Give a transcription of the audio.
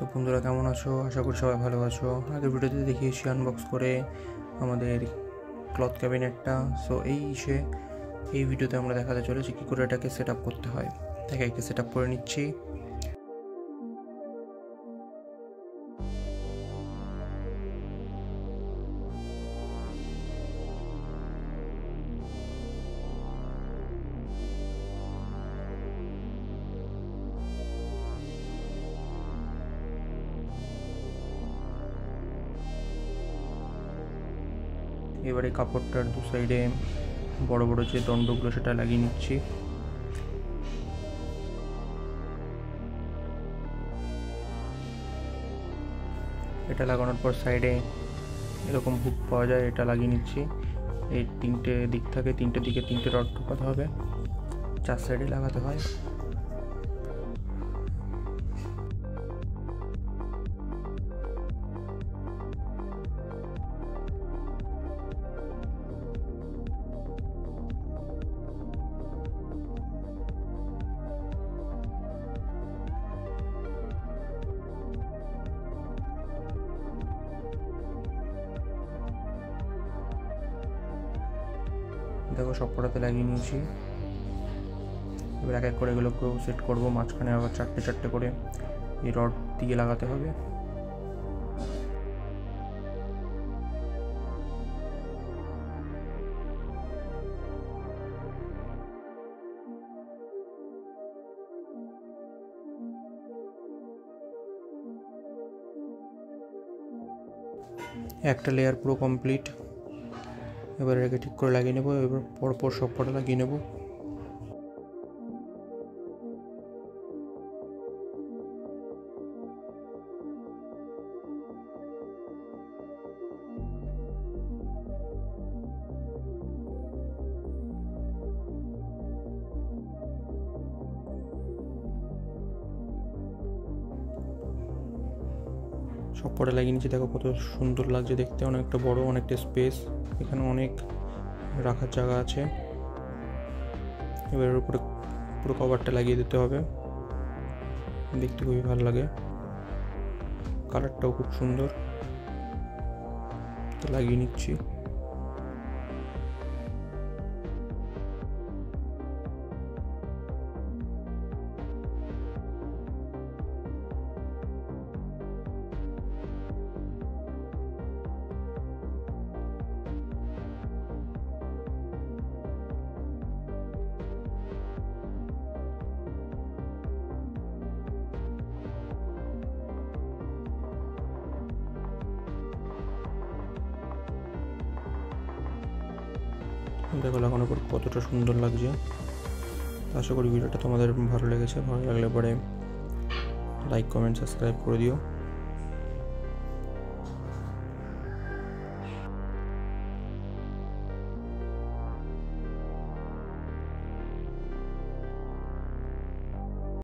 তো বন্ধুরা কেমন আছো? আশা করি সবাই ভালো আছো। আগের ভিডিওতে দেখিয়েছি আনবক্স করে আমাদের ক্লথ ক্যাবিনেটটা। সো এই ভিডিওতে আমরা দেখাতে চলেছি কী করে এটাকে সেট আপ করতে হয়। তাকে একে সেট আপ করে নিচ্ছি। এবারে কাপড়টার দু সাইডে বড় বড় যে দণ্ডগুলো সেটা লাগিয়ে নিচ্ছি। এটা লাগানোর পর সাইডে এরকম হুক পাওয়া যায়, এটা লাগিয়ে নিচ্ছি। এই তিনটে দিক থাকে, তিনটে দিকে তিনটে রড ঢোকাতে হবে, 4 সাইডে লাগাতে হয়। দেখো সব কটাতে লাগিয়ে নিয়েছি। এবার এক এক করে এগুলোকেও সেট করবো। মাঝখানে আবার চারটে চারটে করে এই রড দিয়ে লাগাতে হবে। একটা লেয়ার পুরো কমপ্লিট। এবার এটাকে ঠিক করে লাগিয়ে নেবো। এবার পরপর সব কটা লাগিয়ে নেবো। সব কটা লাগিয়ে নিচ্ছি। দেখো কত সুন্দর লাগছে দেখতে, অনেকটা বড়, অনেকটা স্পেস, এখানে অনেক রাখার জায়গা আছে। এবার উপরে পুরো কভারটা লাগিয়ে দিতে হবে। দেখতে খুবই ভালো লাগে, কালারটাও খুব সুন্দর। তো লাগিয়ে নিচ্ছি। দেখো লাগানোর পর কতটা সুন্দর লাগছে। আশা করি ভিডিওটা তোমাদের ভালো লেগেছে। ভালো লাগলে পরে লাইক, কমেন্ট, সাবস্ক্রাইব করে দিও।